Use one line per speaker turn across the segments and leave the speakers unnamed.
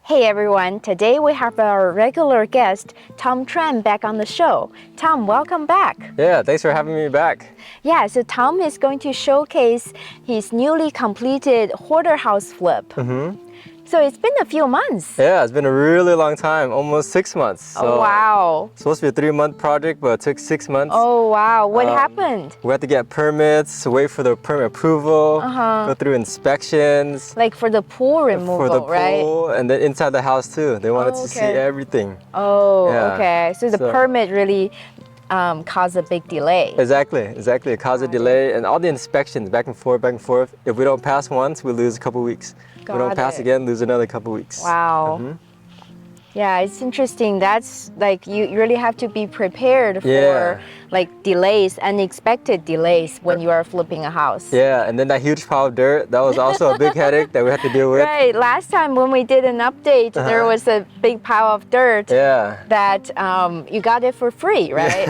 Hey everyone, today we have our regular guest, Tom Tran, back on the show. Tom, welcome back.
Yeah, thanks for having me back.
Yeah, so Tom is going to showcase his newly completed hoarder house flip. So it's been a few months.
Yeah, it's been a really long time, almost 6 months. So
Oh, wow.
Supposed to be a 3-month project, but it took 6 months.
Oh, wow. What happened?
We had to get permits, wait for the permit approval, go through inspections.
Like for the pool removal,
for the
right?
pool, and then inside the house too. They wanted to see
okay.
everything.
Oh,
Yeah.
okay. So the permit really caused a big delay.
Exactly. It caused a delay, and all the inspections back and forth. If we don't pass once, we lose a couple weeks. If we don't pass again, lose another couple weeks.
Wow. Yeah, it's interesting. That's like you really have to be prepared for like delays, unexpected delays when you are flipping a house.
Yeah, and then that huge pile of dirt, that was also a big headache that we had to deal with.
Right. Last time when we did an update, there was a big pile of dirt that you got it for free, right?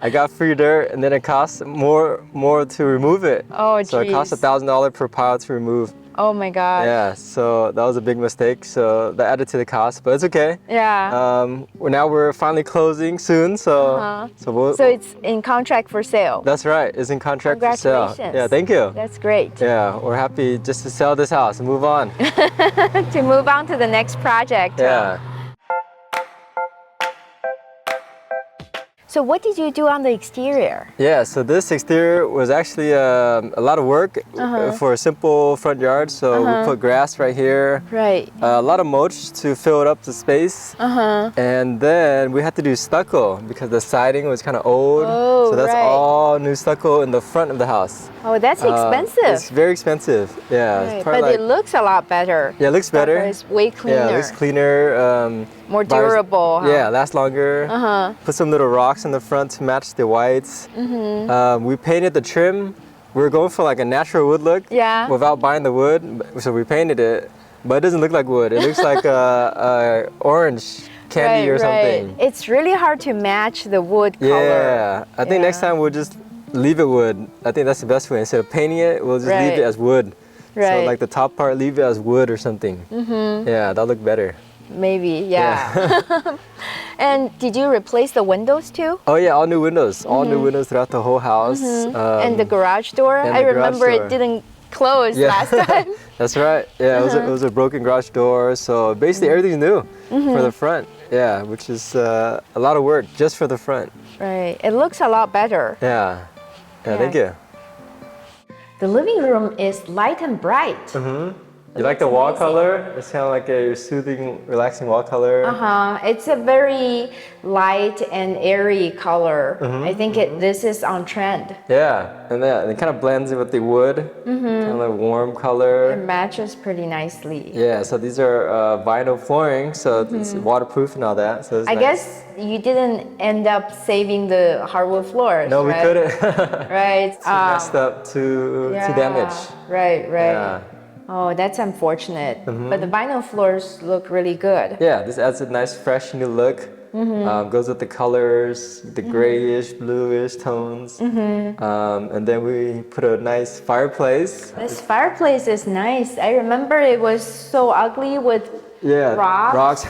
I got free dirt, and then it costs more to remove it.
Oh,
so it costs $1,000 per pile to remove.
Oh my God.
Yeah, so that was a big mistake. So that added to the cost, but it's okay.
Yeah.
Now we're finally closing soon, so
so it's in contract for sale.
That's right. It's in contract for sale.
Congratulations.
Yeah, thank you.
That's great.
Yeah, we're happy just to sell this house and move on.
To move on to the next project.
Yeah.
So what did you do on the exterior?
Yeah, so this exterior was actually a lot of work for a simple front yard. So we put grass right here.
Right.
A lot of mulch to fill it up the space. And then we had to do stucco because the siding was kind of old.
Oh,
so that's all new stucco in the front of the house.
Oh, that's expensive.
It's very expensive. Yeah.
Right.
It's
But
like,
it looks a lot better.
Yeah, it looks better.
It's way cleaner.
Yeah, it looks cleaner.
More durable.
Yeah, lasts longer. Put some little rocks in the front to match the whites. We painted the trim. We were going for like a natural wood look without buying the wood. So we painted it, but it doesn't look like wood. It looks like a orange candy or something.
It's really hard to match the wood color.
Yeah, I think next time we'll just leave it wood. I think that's the best way. Instead of painting it, we'll just leave it as wood. So like the top part, leave it as wood or something. Yeah, that'll look better.
Maybe, yeah. And did you replace the windows too?
Oh yeah, all new windows. All new windows throughout the whole house.
And the garage door? I remember it didn't close last time.
That's right. Yeah, it was a broken garage door. So basically everything's new for the front. Yeah, which is a lot of work just for the front.
Right. It looks a lot better.
Yeah. Yeah, thank you.
The living room is light and bright.
You like the wall color? It's kind of like a soothing, relaxing wall color.
It's a very light and airy color. I think this is on trend.
Yeah, and it kind of blends in with the wood. Kind of like warm color.
It matches pretty nicely.
Yeah, so these are vinyl flooring, so it's waterproof and all that. So it's
I guess you didn't end up saving the hardwood floors.
No, we couldn't.
Right.
Too messed up, too damaged.
Right.
Yeah.
Oh, that's unfortunate. But the vinyl floors look really good.
Yeah, this adds a nice, fresh new look. Goes with the colors, the grayish, bluish tones. And then we put a nice fireplace.
This fireplace is nice. I remember it was so ugly with rocks.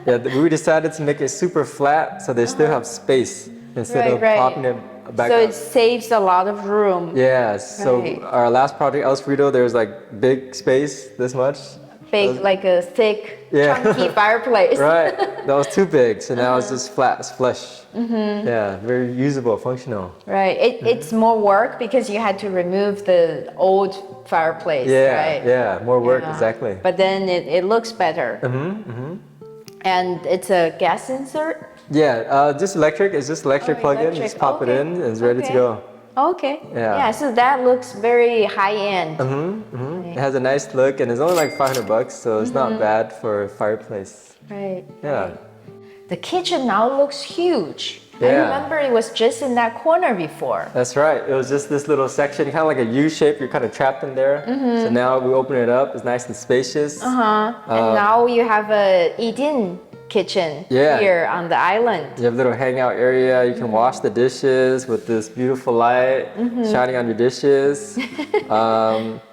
Yeah, we decided to make it super flat so they still have space instead of popping it back
so
up.
it saves a lot of room.
Yeah, so our last project, El Cerrito, there's like big space, this much.
Big, like a thick, chunky fireplace.
Right, that was too big, so now it's just flat, it's flush. Yeah, very usable, functional.
Right, it's more work because you had to remove the old fireplace, right?
Yeah, more work, exactly.
But then it looks better. And it's a gas insert?
Yeah, just electric. It's just electric plug-in. Just pop it in and it's ready to go.
Okay.
Yeah.
So that looks very high-end.
It has a nice look and it's only like $500, so it's not bad for a fireplace.
Right.
Yeah.
The kitchen now looks huge.
Yeah.
I remember it was just in that corner before.
That's right. It was just this little section, kind of like a U shape. You're kind of trapped in there. So now we open it up. It's nice and spacious.
And now you have a eat-in kitchen here on the island.
You have a little hangout area. You can wash the dishes with this beautiful light shining on your dishes.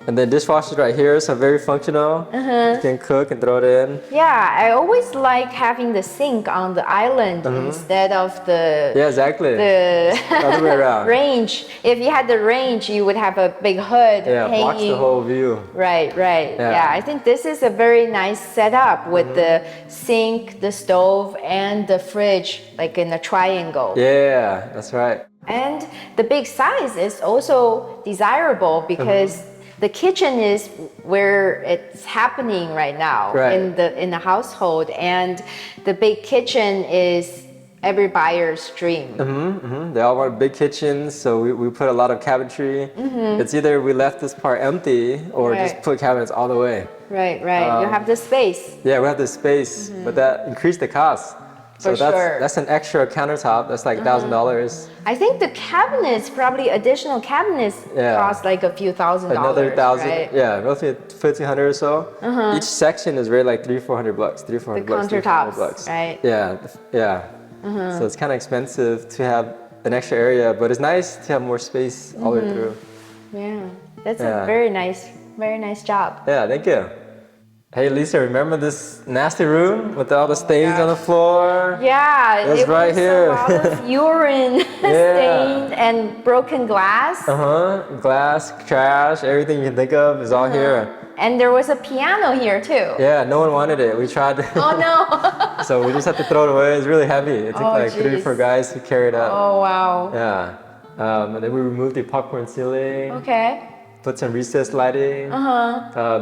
And then dishwasher's right here, so very functional. You can cook and throw it in.
Yeah, I always like having the sink on the island instead of the
the other way around.
range. If you had the range, you would have a big hood hanging.
Blocks the whole view.
Right. Yeah, I think this is a very nice setup with the sink, the stove, and the fridge, like in a triangle.
Yeah, that's right.
And the big size is also desirable because the kitchen is where it's happening right now in the household, and the big kitchen is every buyer's dream.
They all want big kitchens, so we put a lot of cabinetry. It's either we left this part empty or just put cabinets all the way.
Right. You have the space.
Yeah, we have the space, but that increased the cost. So that's an extra countertop. That's like $1,000.
I think the cabinets, probably additional cabinets, cost like a few $1,000s.
Another $1,000.
Right?
Yeah, roughly $1,500 or so. Each section is rated like $300-400. $300-400.
The countertops, right?
Yeah. So it's kind of expensive to have an extra area, but it's nice to have more space all the way through.
Yeah, that's a very nice job.
Yeah, thank you. Hey Lisa, remember this nasty room with all the stains on the floor?
Yeah,
it was right here.
A lot of urine stained and broken glass.
Glass, trash, everything you can think of is all here.
And there was a piano here too.
Yeah, no one wanted it. We tried.
Oh no!
So we just had to throw it away. It's really heavy. It took like 3 or 4 guys to carry it up.
Oh wow.
Yeah. And then we removed the popcorn ceiling.
Okay.
Put some recessed lighting.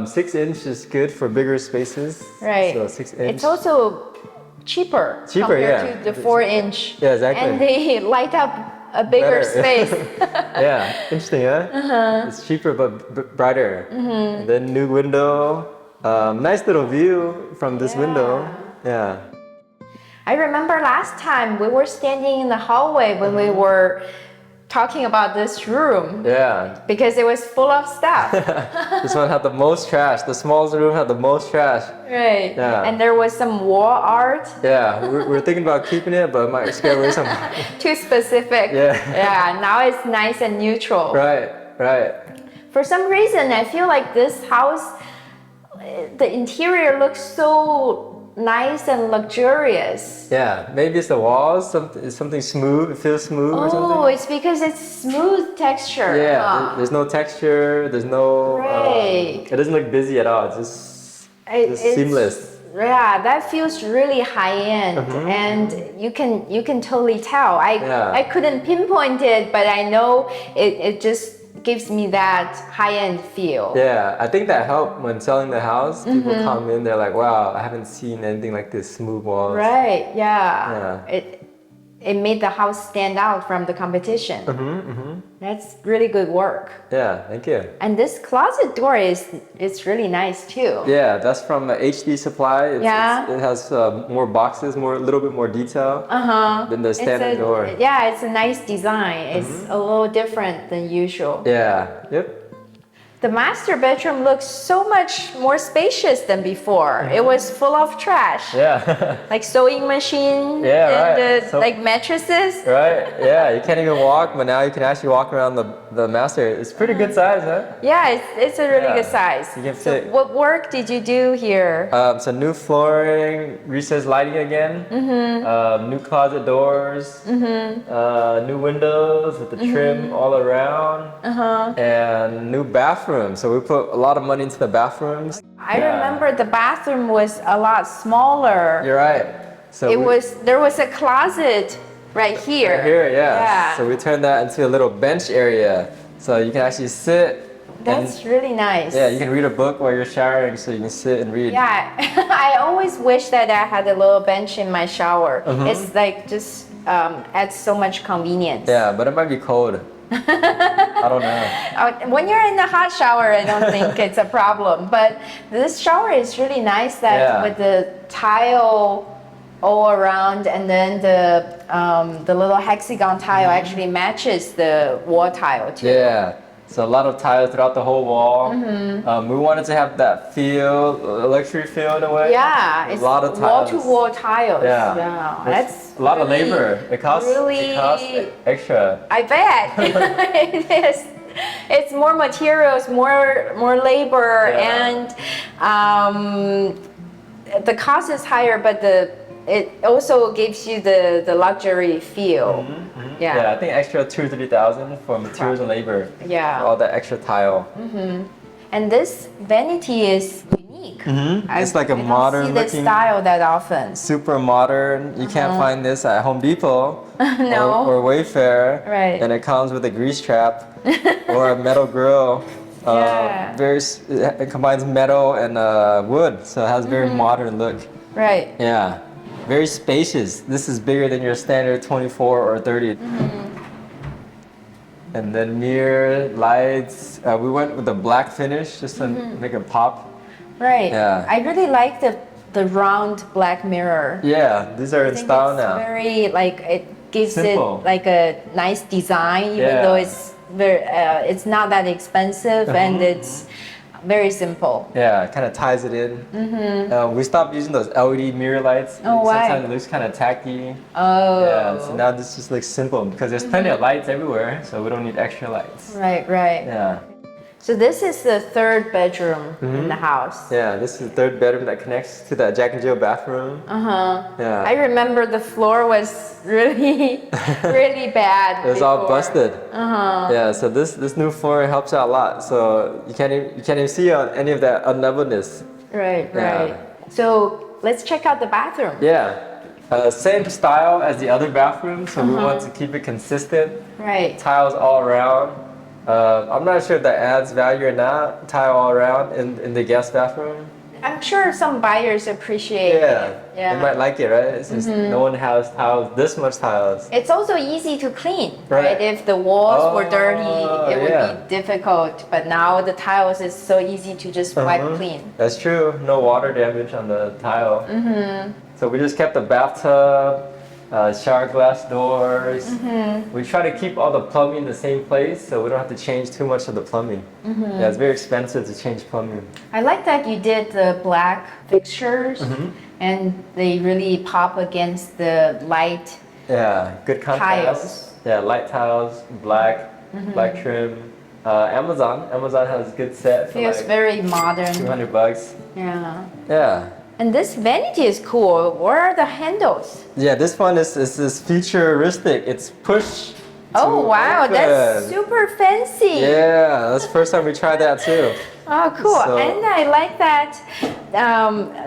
6 inch is good for bigger spaces.
Right.
So 6 inch.
It's also cheaper compared to the 4 inch.
Yeah, exactly.
And they light up a bigger space.
Yeah, interesting, huh? It's cheaper but brighter. And then new window. Nice little view from this window. Yeah.
I remember last time we were standing in the hallway when we were talking about this room.
Yeah.
Because it was full of stuff.
This one had the most trash. The smallest room had the most trash.
Right.
Yeah.
And there was some wall art.
Yeah, we're thinking about keeping it, but it might scare away some.
Too specific. Yeah, now it's nice and neutral.
Right.
For some reason, I feel like this house, the interior looks so nice and luxurious.
Yeah, maybe it's the walls, something smooth, it feels smooth or something.
Oh, it's because it's smooth texture.
Yeah, there's no texture, there's no... it doesn't look busy at all, it's seamless.
Yeah, that feels really high-end, and you can totally tell. I couldn't pinpoint it, but I know it just gives me that high-end feel.
Yeah, I think that helped when selling the house. People come in, they're like, wow, I haven't seen anything like this, smooth walls.
Right, yeah. It made the house stand out from the competition. That's really good work.
Yeah, thank you.
And this closet door is really nice too.
Yeah, that's from HD Supply. It has more boxes, a little bit more detail than the standard door.
Yeah, it's a nice design. It's a little different than usual.
Yeah, yep.
The master bedroom looks so much more spacious than before. It was full of trash.
Yeah.
Like sewing machine and like mattresses.
Right, yeah, you can't even walk, but now you can actually walk around the master. It's pretty good size, huh?
Yeah, it's a really good size.
You can
so what work did you do here?
So new flooring, recessed lighting again, new closet doors, new windows with the trim all around, and new bathroom. So we put a lot of money into the bathrooms.
I remember the bathroom was a lot smaller.
You're right. So
there was a closet right here.
Right here, yeah. So we turned that into a little bench area. So you can actually sit.
That's really nice.
Yeah, you can read a book while you're showering, so you can sit and read.
Yeah, I always wish that I had a little bench in my shower. It's like just adds so much convenience.
Yeah, but it might be cold. I don't know.
When you're in the hot shower, I don't think it's a problem. But this shower is really nice with the tile all around, and then the little hexagon tile actually matches the wall tile too.
Yeah. So a lot of tiles throughout the whole wall. We wanted to have that feel, luxury feel in a way.
Yeah, it's
a lot of tiles.
Wall-to-wall tiles.
Yeah.
That's
a lot of labor. It costs extra.
I bet it is. It's more materials, more labor, and the cost is higher, but it also gives you the luxury feel.
Yeah, I think extra 2,000-3,000 for materials and labor.
Yeah,
all that extra tile.
And this vanity is unique.
It's like a modern
looking. I don't see this style that often.
Super modern. You can't find this at Home Depot
no.
or Wayfair.
Right.
And it comes with a grease trap or a metal grill. It combines metal and wood, so it has a very modern look.
Right.
Yeah. Very spacious. This is bigger than your standard 24 or 30. And then mirror, lights. We went with the black finish just to make it pop.
Right.
Yeah.
I really like the round black mirror.
Yeah, these are in style now.
Very it gives
simple.
it like a nice design, even though it's not that expensive and it's very simple.
Yeah, it kind of ties it in. We stopped using those LED mirror lights. Sometimes it looks kind of tacky. Yeah, so now this just looks simple because there's plenty of lights everywhere, so we don't need extra lights.
Right.
Yeah.
So this is the third bedroom in the house.
Yeah, this is the third bedroom that connects to that Jack and Jill bathroom. Yeah.
I remember the floor was really, really bad.
It was all busted. Yeah, so this new floor helps out a lot. So you can't even see any of that unleveledness.
Right. So let's check out the bathroom.
Yeah. Same style as the other bathroom, so we want to keep it consistent.
Right.
Tiles all around. I'm not sure if that adds value or not, tile all around in the guest bathroom.
I'm sure some buyers appreciate it.
They might like it, right? Since no one has tiles, this much tiles.
It's also easy to clean, right? If the walls were dirty, it would be difficult. But now the tiles is so easy to just wipe clean.
That's true. No water damage on the tile. So we just kept the bathtub, shower glass doors. We try to keep all the plumbing in the same place so we don't have to change too much of the plumbing. Yeah, it's very expensive to change plumbing.
I like that you did the black fixtures and they really pop against the light.
Yeah, good contrast.
Tiles.
Yeah, light tiles, black trim. Amazon has a good set for
feels very modern.
$200. Yeah.
And this vanity is cool. Where are the handles?
Yeah, this one is futuristic. It's push.
Oh wow, that's super fancy.
Yeah, that's the first time we tried that too.
Oh, cool. And I like that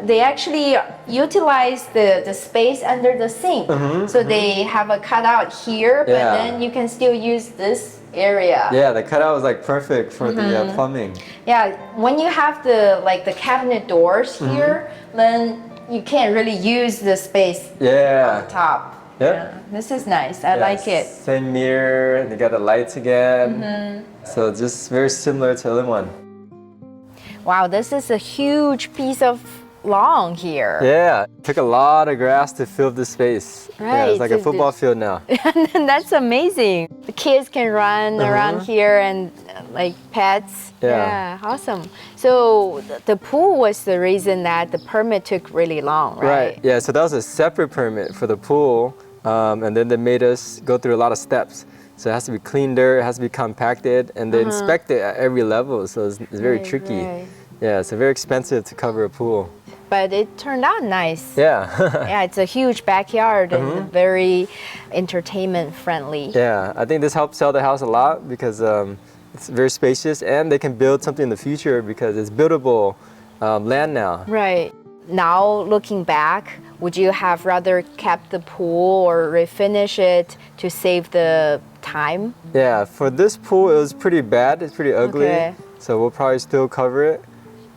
they actually utilize the space under the sink. So they have a cutout here, but then you can still use this area.
Yeah, the cutout was like perfect for the plumbing.
Yeah, when you have the cabinet doors here, then you can't really use the space on top. Yeah, this is nice. I like it.
Same mirror, and you got the lights again. So just very similar to the other one.
Wow, this is a huge piece of lawn here.
Yeah, took a lot of grass to fill this space.
Right.
Yeah, it's like a football field now.
That's amazing. The kids can run around here and like pets. Yeah, awesome. So the pool was the reason that the permit took really long, right?
Right, yeah, so that was a separate permit for the pool. And then they made us go through a lot of steps. So it has to be clean dirt, it has to be compacted, and they inspect it at every level. So it's very tricky. Yeah, it's very expensive to cover a pool.
But it turned out nice.
Yeah.
Yeah, it's a huge backyard and very entertainment friendly.
Yeah, I think this helps sell the house a lot because it's very spacious and they can build something in the future because it's buildable land now.
Right. Now looking back, would you have rather kept the pool or refinish it to save the time?
Yeah, for this pool, it was pretty bad. It's pretty ugly. So we'll probably still cover it.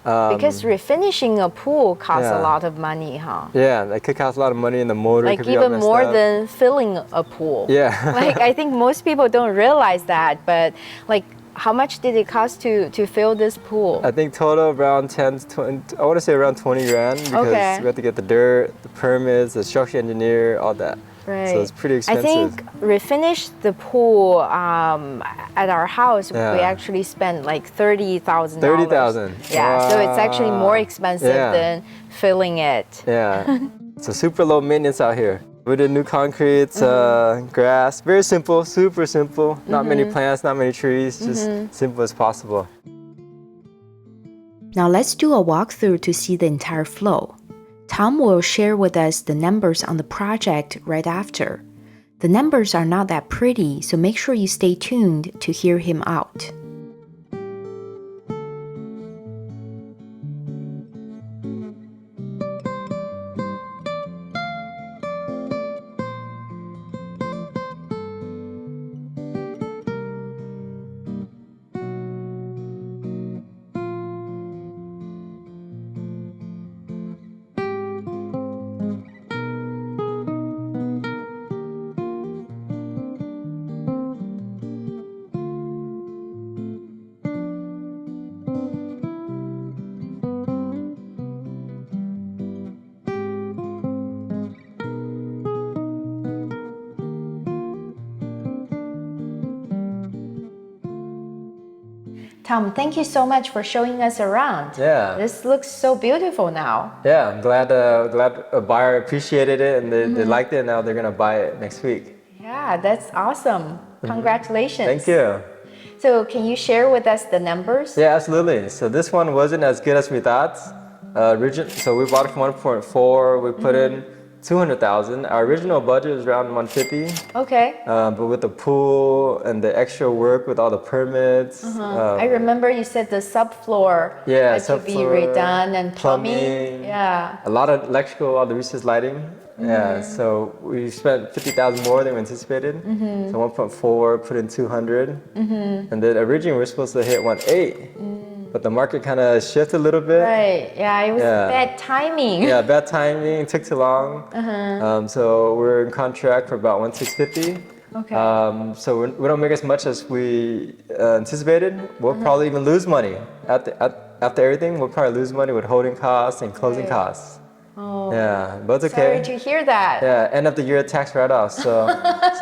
Because refinishing a pool costs a lot of money, huh?
Yeah, it could cost a lot of money and the motor
like
could be
even more than filling a pool.
Yeah.
Like I think most people don't realize that, but like how much did it cost to fill this pool?
I think total around 10 to 20, I want to say around 20 grand because we have to get the dirt, the permits, the structure engineer, all that.
Right.
So it's pretty expensive.
I think refinish the pool at our house, we actually spent like $30,000.
30,000.
Yeah, so it's actually more expensive than filling it.
Yeah. So super low maintenance out here. We did new concrete, grass, very simple, super simple. Not many plants, not many trees, just simple as possible.
Now let's do a walkthrough to see the entire flow. Tom will share with us the numbers on the project right after. The numbers are not that pretty, so make sure you stay tuned to hear him out. Tom, thank you so much for showing us around.
Yeah.
This looks so beautiful now.
Yeah, I'm glad a buyer appreciated it and they liked it. Now they're going to buy it next week.
Yeah, that's awesome. Congratulations.
Thank you.
So can you share with us the numbers?
Yeah, absolutely. So this one wasn't as good as we thought. So we bought it for 1.4. We put in 200,000. Our original budget was around 150.
Okay.
But with the pool and the extra work with all the permits.
I remember you said the subfloor had to be redone and plumbing. Yeah.
A lot of electrical, all the recessed lighting. Yeah, so we spent 50,000 more than we anticipated. So 1.4, put in 200. And then originally we were supposed to hit 1.8. But the market kind of shifted a little bit.
Right, yeah, it was bad timing.
Yeah, bad timing, it took too long. So we're in contract for about 1.650.
Okay.
So we don't make as much as we anticipated. We'll probably even lose money. After everything, we'll probably lose money with holding costs and closing costs.
Oh,
yeah, but it's okay.
Sorry to hear that.
Yeah, end of the year tax write-off, so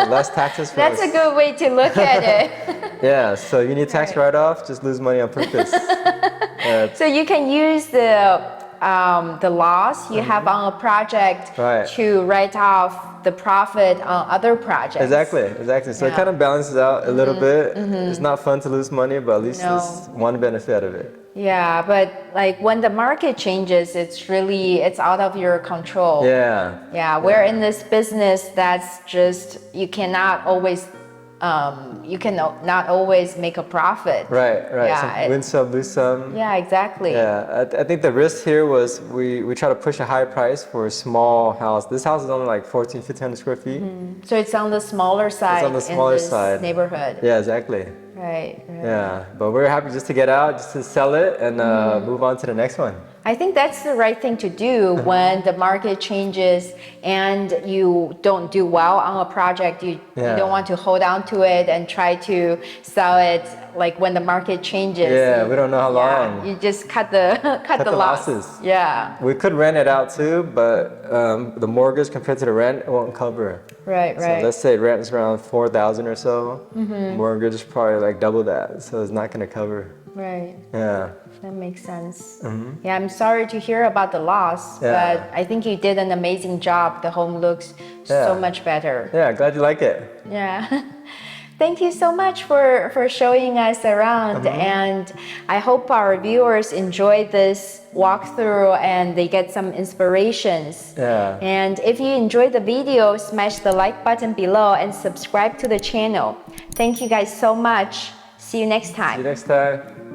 less taxes for us.
That's a good way to look at it.
Yeah, so you need tax write-off, just lose money on purpose.
So you can use the loss you have on a project to write off the profit on other projects.
Exactly. So it kind of balances out a little bit. It's not fun to lose money, but at least there's one benefit of it.
Yeah, but like when the market changes, it's out of your control.
Yeah.
We're in this business that's just, you cannot always make a profit.
Right.
Yeah,
win some, lose some.
Yeah, exactly.
Yeah, I think the risk here was we try to push a high price for a small house. This house is only like 1,400 square feet.
So it's on the smaller side.
It's on the smaller
in this
side.
neighborhood.
Yeah, exactly.
Right.
Yeah, but we're happy just to get out, just to sell it and move on to the next one.
I think that's the right thing to do when the market changes and you don't do well on a project. You don't want to hold on to it and try to sell it like when the market changes.
Yeah, we don't know how long.
You just cut the
losses.
Yeah.
We could rent it out too, but the mortgage compared to the rent, it won't cover.
Right.
So let's say rent is around 4,000 or so. Mortgage is probably like double that, so it's not going to cover.
Right.
Yeah.
That makes sense. Yeah, I'm sorry to hear about the loss, but I think you did an amazing job. The home looks so much better.
Yeah, glad you like it.
Yeah. Thank you so much for showing us around, and I hope our viewers enjoy this walkthrough and they get some inspirations.
Yeah.
And if you enjoyed the video, smash the like button below and subscribe to the channel. Thank you guys so much. See you next time.
See you next time.